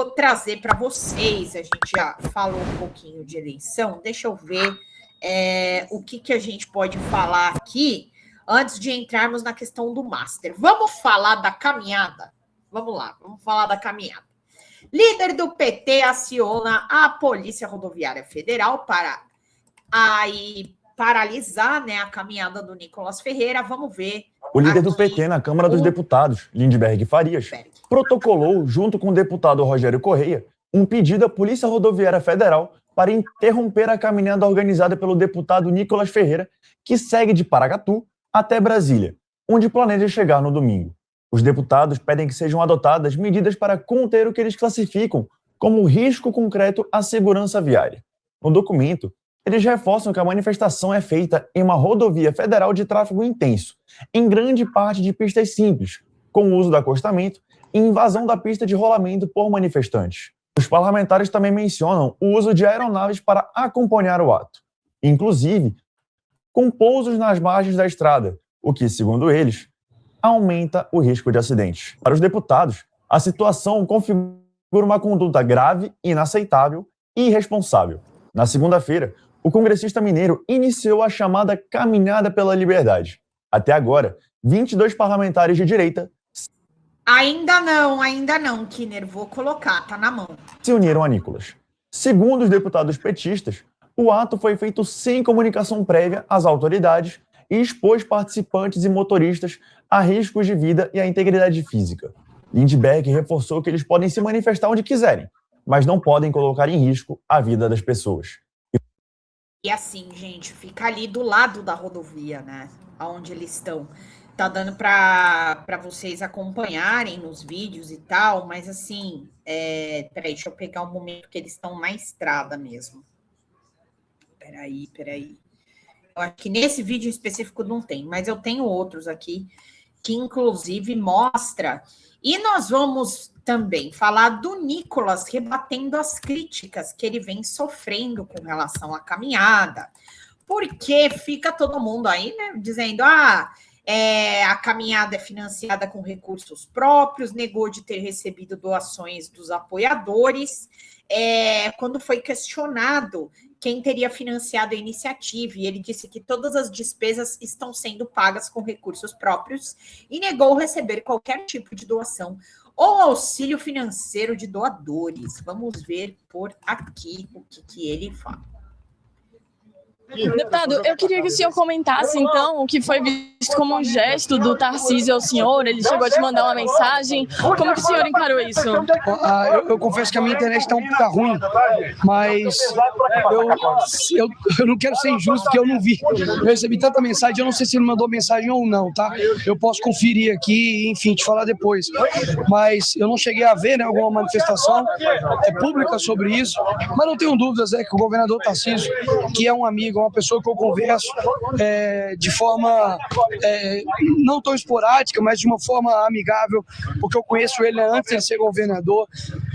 vou trazer para vocês, a gente já falou um pouquinho de eleição, deixa eu ver o que a gente pode falar aqui antes de entrarmos na questão do Master. Vamos falar da caminhada? Vamos lá, vamos falar da caminhada. Líder do PT aciona a Polícia Rodoviária Federal para paralisar, né, a caminhada do Nicolas Ferreira. Vamos ver. O líder do PT na Câmara dos Deputados, Lindbergh Farias, protocolou, junto com o deputado Rogério Correia, um pedido à Polícia Rodoviária Federal para interromper a caminhada organizada pelo deputado Nicolas Ferreira, que segue de Paracatu até Brasília, onde planeja chegar no domingo. Os deputados pedem que sejam adotadas medidas para conter o que eles classificam como risco concreto à segurança viária. No documento, eles reforçam que a manifestação é feita em uma rodovia federal de tráfego intenso, em grande parte de pistas simples, com o uso do acostamento e invasão da pista de rolamento por manifestantes. Os parlamentares também mencionam o uso de aeronaves para acompanhar o ato, inclusive com pousos nas margens da estrada, o que, segundo eles, aumenta o risco de acidentes. Para os deputados, a situação configura uma conduta grave, inaceitável e irresponsável. Na segunda-feira, o congressista mineiro iniciou a chamada Caminhada pela Liberdade. Até agora, 22 parlamentares de direita Ainda não, Kinner, vou colocar, tá na mão. Se uniram a Nicolas. Segundo os deputados petistas, o ato foi feito sem comunicação prévia às autoridades e expôs participantes e motoristas a riscos de vida e à integridade física. Lindbergh reforçou que eles podem se manifestar onde quiserem, mas não podem colocar em risco a vida das pessoas. E assim, gente, fica ali do lado da rodovia, né? Onde eles estão. Tá dando para vocês acompanharem nos vídeos e tal, mas assim, peraí, deixa eu pegar um momento que eles estão na estrada mesmo. Peraí. Eu acho que nesse vídeo específico não tem, mas eu tenho outros aqui que inclusive mostra. E nós vamos também falar do Nicolas rebatendo as críticas que ele vem sofrendo com relação à caminhada, porque fica todo mundo aí, né, dizendo, a caminhada é financiada com recursos próprios, negou de ter recebido doações dos apoiadores, quando foi questionado quem teria financiado a iniciativa, e ele disse que todas as despesas estão sendo pagas com recursos próprios e negou receber qualquer tipo de doação ou auxílio financeiro de doadores. Vamos ver por aqui o que ele fala. Deputado, eu queria que o senhor comentasse, então, o que foi visto como um gesto do Tarcísio ao senhor. Ele chegou a te mandar uma mensagem. Como que o senhor encarou isso? Eu confesso que a minha internet tá ruim, mas eu não quero ser injusto, porque eu não vi. Eu recebi tanta mensagem, eu não sei se ele mandou mensagem ou não, tá? Eu posso conferir aqui e, enfim, te falar depois. Mas eu não cheguei a ver, né, alguma manifestação pública sobre isso, mas não tenho dúvidas, que o governador Tarcísio, que é um amigo, uma pessoa que eu converso de forma não tão esporádica, mas de uma forma amigável, porque eu conheço ele antes de ser governador.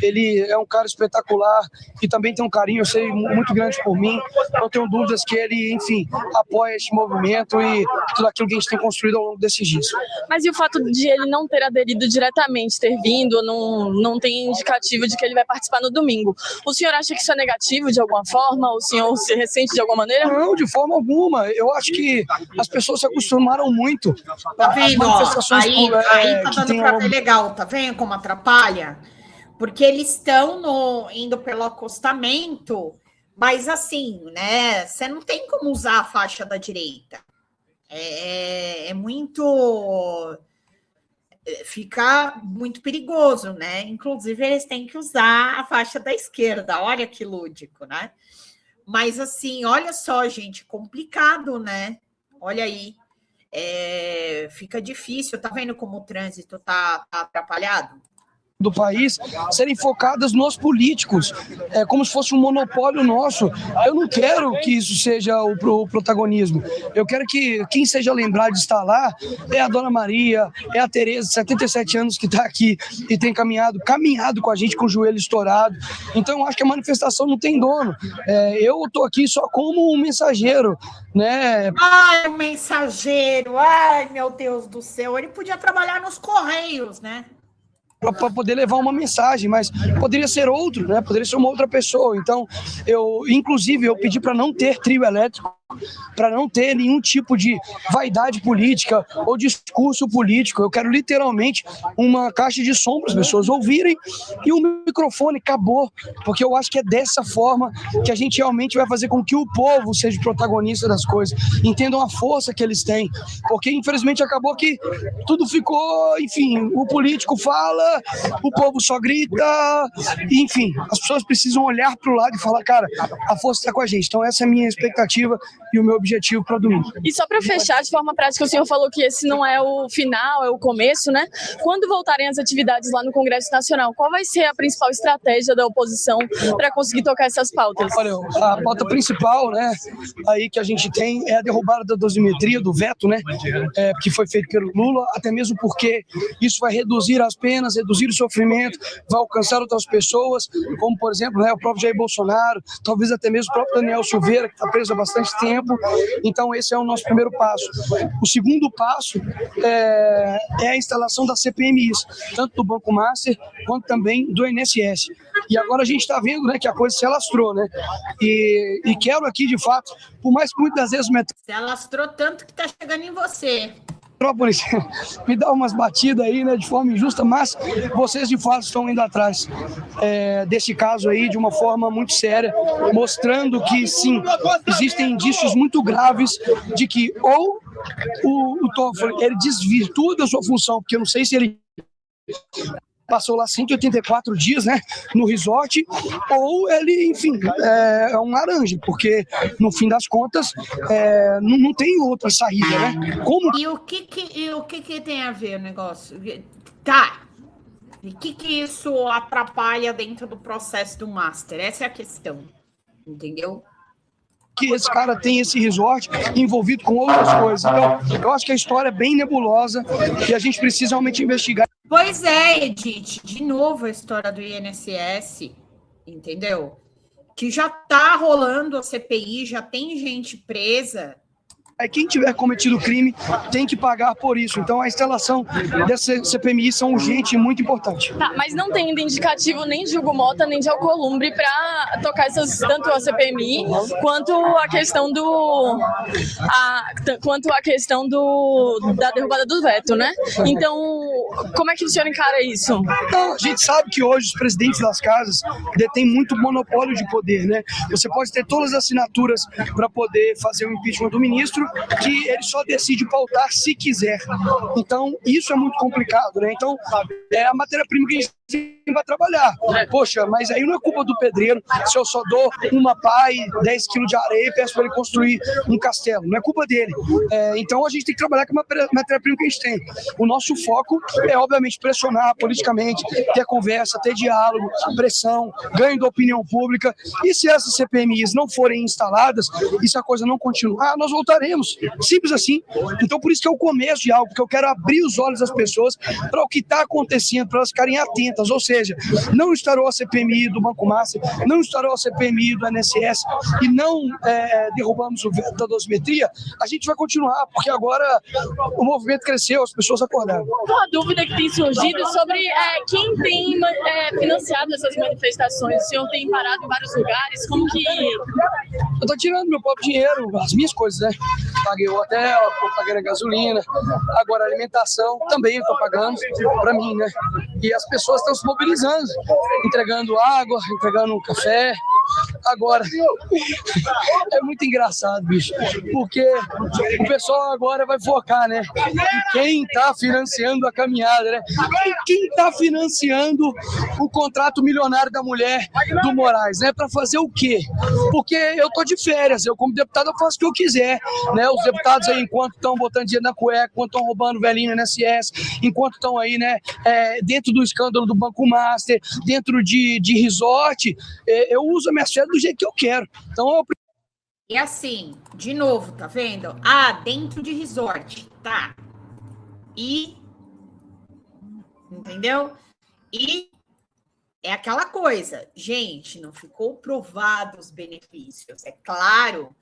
Ele é um cara espetacular e também tem um carinho, eu sei, muito grande por mim. Não tenho dúvidas que ele, enfim, apoia esse movimento e tudo aquilo que a gente tem construído ao longo desses dias. Mas e o fato de ele não ter aderido diretamente, ter vindo, não tem indicativo de que ele vai participar no domingo? O senhor acha que isso é negativo de alguma forma? O senhor se ressente de alguma maneira? Não, de forma alguma. Eu acho que as pessoas se acostumaram muito. Tá vendo? Aí tá dando pra ver legal, tá vendo como atrapalha? Porque eles estão indo pelo acostamento, mas assim, né? Você não tem como usar a faixa da direita. Muito... Fica muito perigoso, né? Inclusive, eles têm que usar a faixa da esquerda. Olha que lúdico, né? Mas assim, olha só, gente, complicado, né? Olha aí. Fica difícil. Tá vendo como o trânsito tá atrapalhado? Do país serem focadas nos políticos, como se fosse um monopólio nosso. Eu não quero que isso seja o protagonismo. Eu quero que quem seja lembrado de estar lá é a Dona Maria, é a Tereza, de 77 anos, que está aqui e tem caminhado com a gente com o joelho estourado. Então eu acho que a manifestação não tem dono. Eu estou aqui só como um mensageiro, né? Ai, o mensageiro, ai, meu Deus do céu, ele podia trabalhar nos Correios, né? para poder levar uma mensagem, mas poderia ser outro, né? Poderia ser uma outra pessoa. Então, inclusive, eu pedi para não ter trio elétrico, para não ter nenhum tipo de vaidade política ou discurso político. Eu quero literalmente uma caixa de som para as pessoas ouvirem e o microfone acabou, porque eu acho que é dessa forma que a gente realmente vai fazer com que o povo seja o protagonista das coisas, entendam a força que eles têm, porque infelizmente acabou que tudo ficou, enfim, o político fala, o povo só grita, enfim, as pessoas precisam olhar para o lado e falar, cara, a força está com a gente. Então essa é a minha expectativa e o meu objetivo para domingo. E só para fechar, de forma prática, o senhor falou que esse não é o final, é o começo, né? Quando voltarem as atividades lá no Congresso Nacional, qual vai ser a principal estratégia da oposição para conseguir tocar essas pautas? Olha, a pauta principal, né, aí que a gente tem é a derrubada da dosimetria, do veto, né, que foi feito pelo Lula, até mesmo porque isso vai reduzir as penas, reduzir o sofrimento, vai alcançar outras pessoas, como, por exemplo, né, o próprio Jair Bolsonaro, talvez até mesmo o próprio Daniel Silveira, que está preso há bastante tempo. Então esse é o nosso primeiro passo. O segundo passo é a instalação das CPMIs, tanto do Banco Master quanto também do INSS. E agora a gente está vendo, né, que a coisa se alastrou, né? E quero aqui, de fato, por mais que muitas vezes se alastrou tanto que está chegando em você. Metrópolis me dá umas batidas aí, né, de forma injusta, mas vocês de fato estão indo atrás desse caso aí de uma forma muito séria, mostrando que sim, existem indícios muito graves de que ou o Toffoli ele desvirtua da sua função, porque eu não sei se ele passou lá 184 dias, né, no resort, ou ele, enfim, é um laranja, porque no fim das contas não tem outra saída, né? E o que tem a ver o negócio? Tá. E o que isso atrapalha dentro do processo do Master? Essa é a questão, entendeu? Que esse cara tem esse resort envolvido com outras coisas. Então, eu acho que a história é bem nebulosa e a gente precisa realmente investigar. Pois é, Edith, de novo a história do INSS, entendeu? Que já tá rolando a CPI, já tem gente presa. Quem tiver cometido crime tem que pagar por isso. Então, a instalação dessa CPMI são urgente e muito importante. Tá, mas não tem ainda indicativo nem de Hugo Mota, nem de Alcolumbre para tocar tanto a CPMI quanto a questão da derrubada do veto, né? Então, como é que o senhor encara isso? Não, a gente sabe que hoje os presidentes das casas detêm muito monopólio de poder, né? Você pode ter todas as assinaturas para poder fazer o impeachment do ministro, que ele só decide pautar se quiser. Então, isso é muito complicado, né? Então, é a matéria-prima que a gente tem para trabalhar. Poxa, mas aí não é culpa do pedreiro se eu só dou uma pá e 10 quilos de areia e peço para ele construir um castelo. Não é culpa dele. Então, a gente tem que trabalhar com a matéria-prima que a gente tem. O nosso foco é, obviamente, pressionar politicamente, ter conversa, ter diálogo, pressão, ganho da opinião pública. E se essas CPMIs não forem instaladas e se a coisa não continuar, nós voltaremos. Simples assim. Então, por isso que é o começo de algo, porque eu quero abrir os olhos das pessoas para o que está acontecendo, para elas ficarem atentas. Ou seja, não estourou a CPMI do Banco Master, não estourou a CPMI do INSS e não derrubamos o veto da dosimetria, a gente vai continuar, porque agora o movimento cresceu, as pessoas acordaram. Uma dúvida que tem surgido sobre quem tem financiado essas manifestações. O senhor tem parado em vários lugares, como que... Eu tô tirando meu próprio dinheiro, as minhas coisas, né? Paguei o hotel, paguei a gasolina, agora a alimentação também eu tô pagando para mim, né? E as pessoas estão se mobilizando, entregando água, entregando café. Agora, é muito engraçado, bicho, porque o pessoal agora vai focar, né, em quem tá financiando a caminhada, né? E quem tá financiando o contrato milionário da mulher do Moraes, né? Para fazer o quê? Porque eu tô de férias, eu como deputado eu faço o que eu quiser, né? Os deputados aí, enquanto estão botando dinheiro na cueca, enquanto estão roubando velhinho no INSS, enquanto estão aí, né, dentro do escândalo do Banco Master, dentro de resort, eu uso a minha férias do jeito que eu quero. Então, E assim, de novo, tá vendo? Dentro de resort, tá? Entendeu? E é aquela coisa, gente, não ficou provado os benefícios. É claro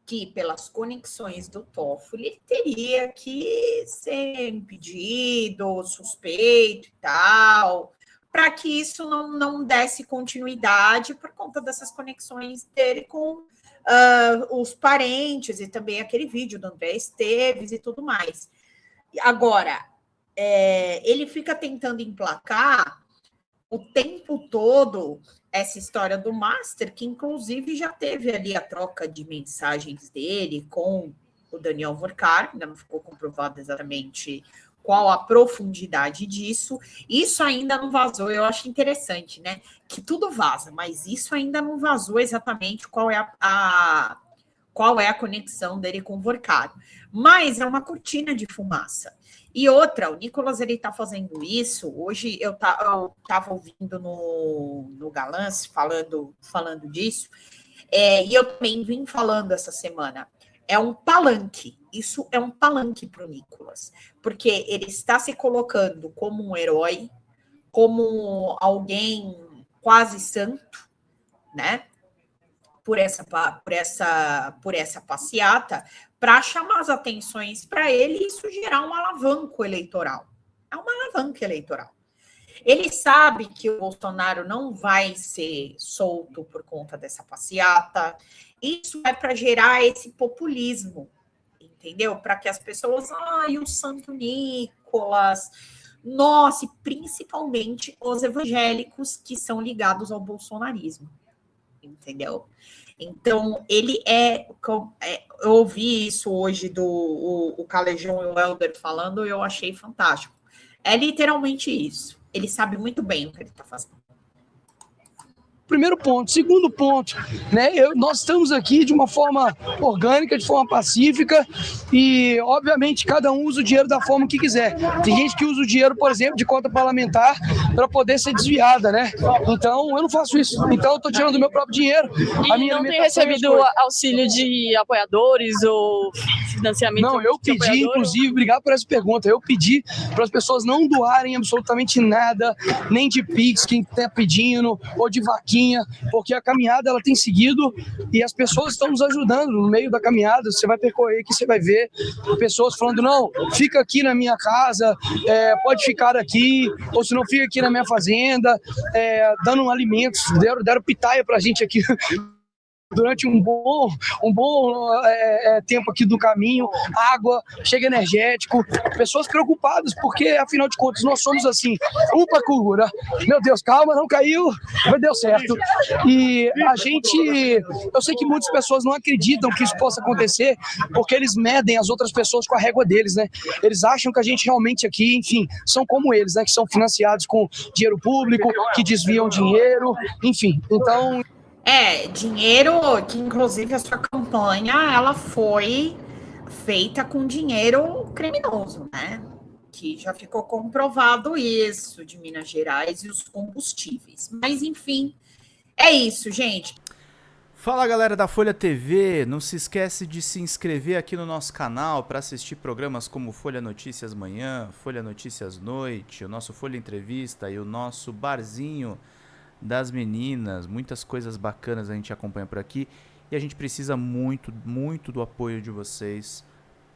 que, pelas conexões do Toffoli, ele teria que ser impedido, suspeito e tal, para que isso não desse continuidade por conta dessas conexões dele com os parentes e também aquele vídeo do André Esteves e tudo mais. Agora, ele fica tentando emplacar o tempo todo essa história do Master, que inclusive já teve ali a troca de mensagens dele com o Daniel Vorkar, ainda não ficou comprovado exatamente qual a profundidade disso. Isso ainda não vazou, eu acho interessante, né? Que tudo vaza, mas isso ainda não vazou exatamente qual é a conexão dele com o Vorkar. Mas é uma cortina de fumaça. E outra, o Nicolas, ele tá fazendo isso. Hoje eu tava ouvindo no Galãs falando disso, e eu também vim falando essa semana. É um palanque, isso é um palanque para o Nicolas, porque ele está se colocando como um herói, como alguém quase santo, né? Por essa passeata, para chamar as atenções para ele e isso gerar um alavanco eleitoral. É uma alavanca eleitoral. Ele sabe que o Bolsonaro não vai ser solto por conta dessa passeata. Isso é para gerar esse populismo, entendeu? Para que as pessoas, o Santo Nicolas, nossa, e principalmente os evangélicos que são ligados ao bolsonarismo, entendeu? Então, ele eu ouvi isso hoje o Calejão e o Helder falando, e eu achei fantástico. É literalmente isso. Ele sabe muito bem o que ele está fazendo. Primeiro ponto. Segundo ponto, né? Nós estamos aqui de uma forma orgânica, de forma pacífica e, obviamente, cada um usa o dinheiro da forma que quiser. Tem gente que usa o dinheiro, por exemplo, de conta parlamentar para poder ser desviada, né? Então, eu não faço isso. Então, eu estou tirando do meu próprio dinheiro. E não tem recebido auxílio de apoiadores ou financiamento? Não, eu pedi, inclusive, obrigado por essa pergunta, eu pedi para as pessoas não doarem absolutamente nada, nem de Pix, quem está pedindo, ou de vaquinha, porque a caminhada ela tem seguido e as pessoas estão nos ajudando no meio da caminhada. Você vai percorrer aqui, você vai ver pessoas falando, não, fica aqui na minha casa, pode ficar aqui, ou se não, fica aqui na minha fazenda, dando alimentos, deram pitaia pra gente aqui durante um bom tempo aqui do caminho, água, chega energético, pessoas preocupadas, porque afinal de contas nós somos assim, upa cura, meu Deus, calma, não caiu, mas deu certo. E eu sei que muitas pessoas não acreditam que isso possa acontecer, porque eles medem as outras pessoas com a régua deles, né? Eles acham que a gente realmente aqui, enfim, são como eles, né? Que são financiados com dinheiro público, que desviam dinheiro, enfim, então... dinheiro que, inclusive, a sua campanha, ela foi feita com dinheiro criminoso, né? Que já ficou comprovado isso, de Minas Gerais e os combustíveis. Mas, enfim, é isso, gente. Fala, galera da Folha TV, não se esquece de se inscrever aqui no nosso canal para assistir programas como Folha Notícias Manhã, Folha Notícias Noite, o nosso Folha Entrevista e o nosso Barzinho das Meninas. Muitas coisas bacanas a gente acompanha por aqui e a gente precisa muito, muito do apoio de vocês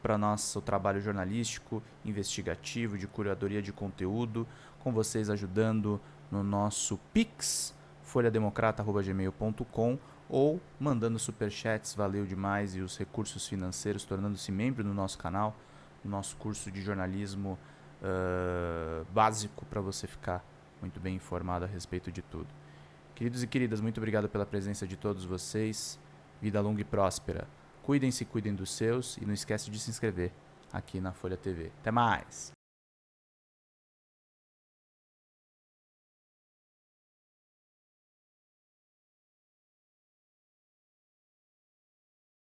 para nosso trabalho jornalístico, investigativo, de curadoria de conteúdo, com vocês ajudando no nosso Pix, folhademocrata@gmail.com, ou mandando superchats, valeu demais, e os recursos financeiros, tornando-se membro do nosso canal, no nosso curso de jornalismo básico, para você ficar muito bem informado a respeito de tudo. Queridos e queridas, muito obrigado pela presença de todos vocês. Vida longa e próspera. Cuidem-se, cuidem dos seus e não esquece de se inscrever aqui na Folha TV. Até mais!